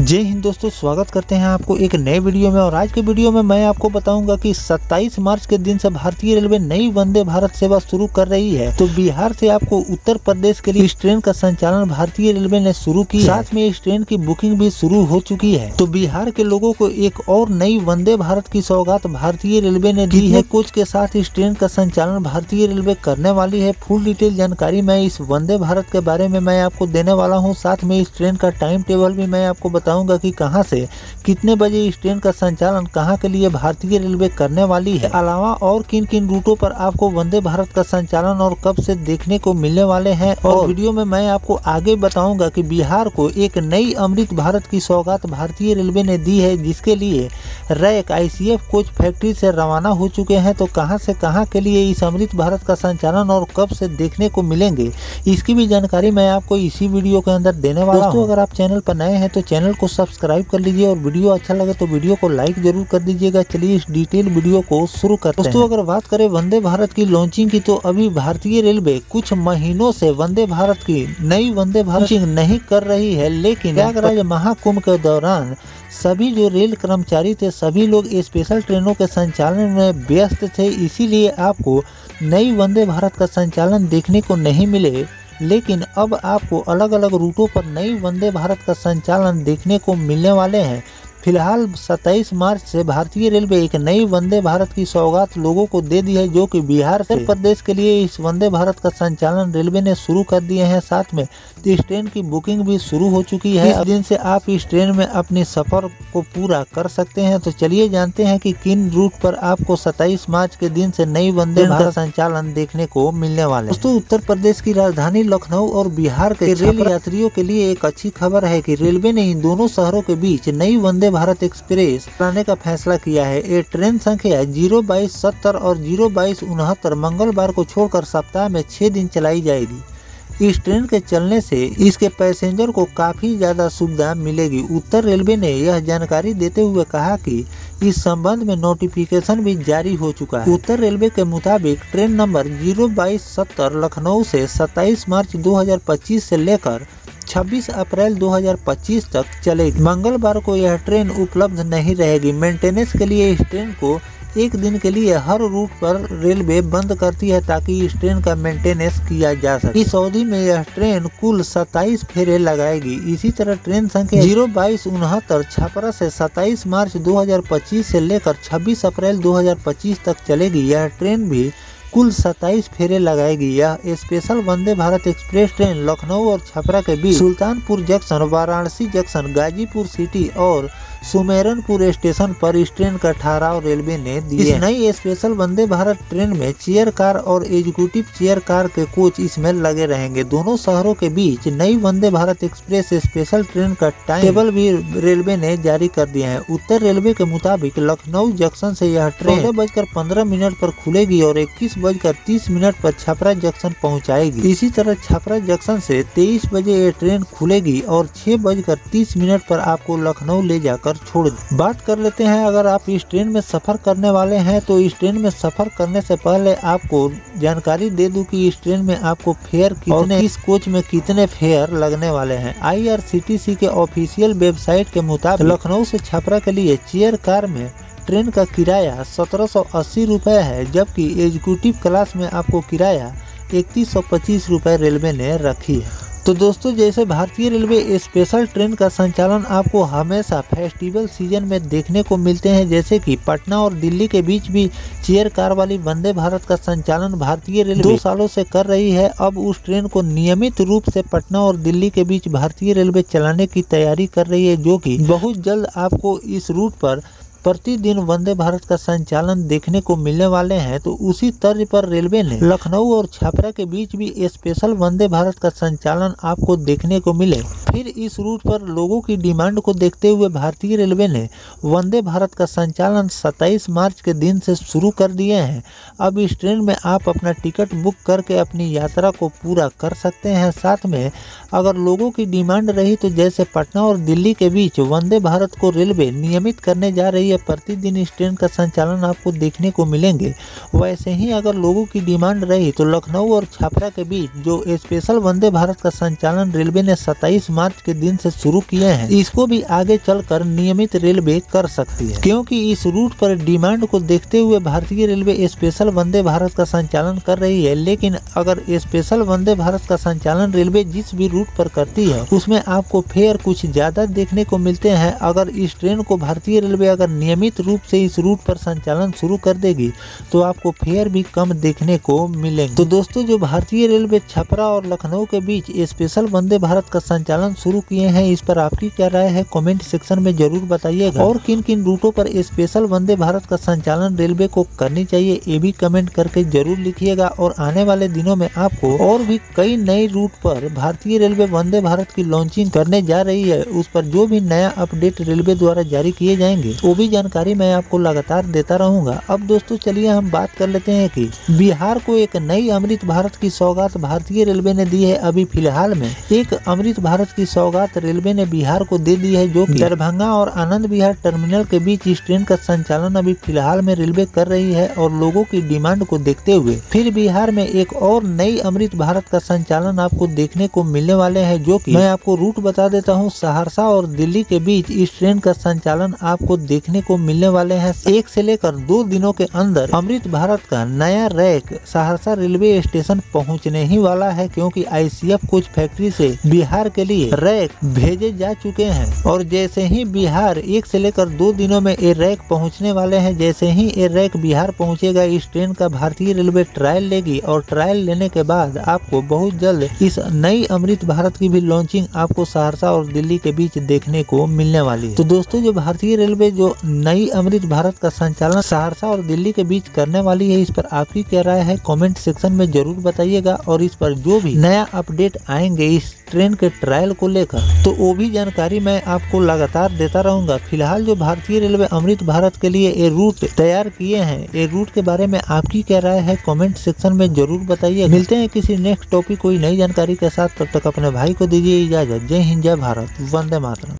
जय हिंद दोस्तों, स्वागत करते हैं आपको एक नए वीडियो में। और आज के वीडियो में मैं आपको बताऊंगा कि 27 मार्च के दिन से भारतीय रेलवे नई वंदे भारत सेवा शुरू कर रही है। तो बिहार से आपको उत्तर प्रदेश के लिए इस ट्रेन का संचालन भारतीय रेलवे ने शुरू की, साथ में इस ट्रेन की बुकिंग भी शुरू हो चुकी है। तो बिहार के लोगों को एक और नई वंदे भारत की सौगात भारतीय रेलवे ने दी है। कोच के साथ इस ट्रेन का संचालन भारतीय रेलवे करने वाली है। फुल डिटेल जानकारी मैं इस वंदे भारत के बारे में मैं आपको देने वाला हूँ। साथ में इस ट्रेन का टाइम टेबल भी मैं आपको बताऊंगा कि कहां से कितने बजे इस ट्रेन का संचालन कहां के लिए भारतीय रेलवे करने वाली है। अलावा और किन किन रूटों पर आपको वंदे भारत का संचालन और कब से देखने को मिलने वाले हैं। और वीडियो में मैं आपको आगे बताऊंगा कि बिहार को एक नई अमृत भारत की सौगात भारतीय रेलवे ने दी है, जिसके लिए रैक ICF कोच फैक्ट्री से रवाना हो चुके हैं। तो कहां से कहां के लिए इस अमृत भारत का संचालन और कब से देखने को मिलेंगे, इसकी भी जानकारी मैं आपको इसी वीडियो के अंदर देने वाला हूं। अगर आप चैनल पर नए हैं तो चैनल को सब्सक्राइब कर लीजिए और वीडियो अच्छा लगे तो वीडियो को लाइक जरूर कर दीजिएगा। चलिए इस डिटेल वीडियो को शुरू करते हैं। दोस्तों, अगर बात करें वंदे भारत की लॉन्चिंग की, तो अभी भारतीय रेलवे कुछ महीनों से वंदे भारत की नई वंदे भारत नहीं कर रही है, लेकिन प्रयागराज महाकुंभ के दौरान सभी जो रेल कर्मचारी थे सभी लोग स्पेशल ट्रेनों के संचालन में व्यस्त थे। इसीलिए आपको नई वंदे भारत का संचालन देखने को नहीं मिले, लेकिन अब आपको अलग अलग रूटों पर नई वंदे भारत का संचालन देखने को मिलने वाले हैं। फिलहाल 27 मार्च से भारतीय रेलवे एक नई वंदे भारत की सौगात लोगों को दे दी है, जो कि बिहार से उत्तर प्रदेश के लिए इस वंदे भारत का संचालन रेलवे ने शुरू कर दिए हैं। साथ में इस ट्रेन की बुकिंग भी शुरू हो चुकी है। इस दिन से आप इस ट्रेन में अपने सफर को पूरा कर सकते हैं। तो चलिए जानते हैं कि किन रूट पर आपको 27 मार्च के दिन से नई वंदे भारत संचालन देखने को मिलने वाले हैं। दोस्तों, उत्तर प्रदेश की राजधानी लखनऊ और बिहार के रेल यात्रियों के लिए एक अच्छी खबर है कि रेलवे ने इन दोनों शहरों के बीच नई वंदे भारत एक्सप्रेस चलाने का फैसला किया है। ये ट्रेन संख्या 02270 और 02269 मंगलवार को छोड़कर सप्ताह में 6 दिन चलाई जाएगी। इस ट्रेन के चलने से इसके पैसेंजर को काफी ज्यादा सुविधा मिलेगी। उत्तर रेलवे ने यह जानकारी देते हुए कहा कि इस संबंध में नोटिफिकेशन भी जारी हो चुका है। उत्तर रेलवे के मुताबिक ट्रेन नंबर 02270 लखनऊ से 27 मार्च 2025 से लेकर 26 अप्रैल 2025 तक चलेगी। मंगलवार को यह ट्रेन उपलब्ध नहीं रहेगी। मेंटेनेंस के लिए इस ट्रेन को एक दिन के लिए हर रूट पर रेलवे बंद करती है, ताकि इस ट्रेन का मेंटेनेंस किया जा सके। इस अवधि में यह ट्रेन कुल 27 फेरे लगाएगी। इसी तरह ट्रेन संख्या 02269 छपरा से 27 मार्च 2025 से लेकर 26 अप्रैल 2025 तक चलेगी। यह ट्रेन भी कुल 27 फेरे लगाएगी। यह special Vande Bharat express train Lucknow और छपरा के बीच Sultanpur junction, Varanasi junction, Ghazipur city और सुमेरनपुर स्टेशन पर इस ट्रेन का ठहराव रेलवे ने दिए। इस नई स्पेशल वंदे भारत ट्रेन में चेयर कार और एग्जीक्यूटिव चेयर कार के कोच इसमें लगे रहेंगे। दोनों शहरों के बीच नई वंदे भारत एक्सप्रेस स्पेशल ट्रेन का टाइम टेबल भी रेलवे ने जारी कर दिया है। उत्तर रेलवे के मुताबिक लखनऊ जंक्शन से यह ट्रेन 14:15 पर खुलेगी और 21:30 पर छपरा जंक्शन पहुँचाएगी। इसी तरह छपरा जंक्शन से 23 बजे ये ट्रेन खुलेगी और 6:30 पर आपको लखनऊ ले जाकर छोड़ दे। बात कर लेते हैं, अगर आप इस ट्रेन में सफर करने वाले हैं तो इस ट्रेन में सफर करने से पहले आपको जानकारी दे दूं कि इस ट्रेन में आपको फेयर कितने, इस कोच में कितने फेयर लगने वाले हैं। IRCTC के ऑफिशियल वेबसाइट के मुताबिक लखनऊ से छपरा के लिए चेयर कार में ट्रेन का किराया 1780 रुपये है, जबकि एग्जीक्यूटिव क्लास में आपको किराया 3125 रुपये रेलवे ने रखी है। तो दोस्तों, जैसे भारतीय रेलवे स्पेशल ट्रेन का संचालन आपको हमेशा फेस्टिवल सीजन में देखने को मिलते हैं, जैसे कि पटना और दिल्ली के बीच भी चेयर कार वाली वंदे भारत का संचालन भारतीय रेलवे 2 सालों से कर रही है। अब उस ट्रेन को नियमित रूप से पटना और दिल्ली के बीच भारतीय रेलवे चलाने की तैयारी कर रही है, जो कि बहुत जल्द आपको इस रूट पर प्रतिदिन वंदे भारत का संचालन देखने को मिलने वाले हैं। तो उसी तर्ज पर रेलवे ने लखनऊ और छपरा के बीच भी स्पेशल वंदे भारत का संचालन आपको देखने को मिले। फिर इस रूट पर लोगों की डिमांड को देखते हुए भारतीय रेलवे ने वंदे भारत का संचालन 27 मार्च के दिन से शुरू कर दिए हैं। अब इस ट्रेन में आप अपना टिकट बुक करके अपनी यात्रा को पूरा कर सकते हैं। साथ में अगर लोगों की डिमांड रही तो जैसे पटना और दिल्ली के बीच वंदे भारत को रेलवे नियमित करने जा रही है, है प्रतिदिन इस ट्रेन का संचालन आपको देखने को मिलेंगे। वैसे ही अगर लोगों की डिमांड रही तो लखनऊ और छपरा के बीच जो स्पेशल वंदे भारत का संचालन रेलवे ने 27 मार्च के दिन से शुरू किए हैं, इसको भी आगे चलकर नियमित रेलवे कर सकती है, क्योंकि इस रूट पर डिमांड को देखते हुए भारतीय रेलवे स्पेशल वंदे भारत का संचालन कर रही है। लेकिन अगर स्पेशल वंदे भारत का संचालन रेलवे जिस भी रूट पर करती है उसमें आपको फेयर कुछ ज्यादा देखने को मिलते हैं। अगर इस ट्रेन को भारतीय रेलवे अगर नियमित रूप से इस रूट पर संचालन शुरू कर देगी तो आपको फेयर भी कम देखने को मिलेंगे। तो दोस्तों, जो भारतीय रेलवे छपरा और लखनऊ के बीच स्पेशल वंदे भारत का संचालन शुरू किए हैं, इस पर आपकी क्या राय है कमेंट सेक्शन में जरूर बताइएगा। और किन किन रूटों पर स्पेशल वंदे भारत का संचालन रेलवे को करनी चाहिए ये भी कमेंट करके जरूर लिखिएगा। और आने वाले दिनों में आपको और भी कई नए रूट पर भारतीय रेलवे वंदे भारत की लॉन्चिंग करने जा रही है, उस पर जो भी नया अपडेट रेलवे द्वारा जारी किए जाएंगे वो भी जानकारी मैं आपको लगातार देता रहूंगा। अब दोस्तों चलिए हम बात कर लेते हैं कि बिहार को एक नई अमृत भारत की सौगात भारतीय रेलवे ने दी है। अभी फिलहाल में एक अमृत भारत की सौगात रेलवे ने बिहार को दे दी है, जो कि दरभंगा और आनंद विहार टर्मिनल के बीच इस ट्रेन का संचालन अभी फिलहाल में रेलवे कर रही है। और लोगों की डिमांड को देखते हुए फिर बिहार में एक और नई अमृत भारत का संचालन आपको देखने को मिलने वाले हैं, जो कि मैं आपको रूट बता देता हूँ। सहरसा और दिल्ली के बीच इस ट्रेन का संचालन आपको देखने को मिलने वाले हैं। 1 से लेकर 2 दिनों के अंदर अमृत भारत का नया रैक सहरसा रेलवे स्टेशन पहुंचने ही वाला है, क्योंकि ICF कोच फैक्ट्री से बिहार के लिए रैक भेजे जा चुके हैं। और जैसे ही बिहार 1 से लेकर 2 दिनों में ये रैक पहुंचने वाले हैं, जैसे ही ये रैक बिहार पहुंचेगा इस ट्रेन का भारतीय रेलवे ट्रायल लेगी। और ट्रायल लेने के बाद आपको बहुत जल्द इस नई अमृत भारत की भी लॉन्चिंग आपको सहरसा और दिल्ली के बीच देखने को मिलने वाली है। तो दोस्तों, जो भारतीय रेलवे जो नई अमृत भारत का संचालन सहरसा और दिल्ली के बीच करने वाली है, इस पर आपकी क्या राय है कमेंट सेक्शन में जरूर बताइएगा। और इस पर जो भी नया अपडेट आएंगे इस ट्रेन के ट्रायल को लेकर तो वो भी जानकारी मैं आपको लगातार देता रहूंगा। फिलहाल जो भारतीय रेलवे अमृत भारत के लिए ये रूट तैयार किए हैं, ये रूट के बारे में आपकी क्या राय है कमेंट सेक्शन में जरूर बताइए। मिलते हैं किसी नेक्स्ट टॉपिक कोई नई जानकारी के साथ, तब तक अपने भाई को दीजिए इजाजत। जय हिंद, जय भारत, वंदे मातरम।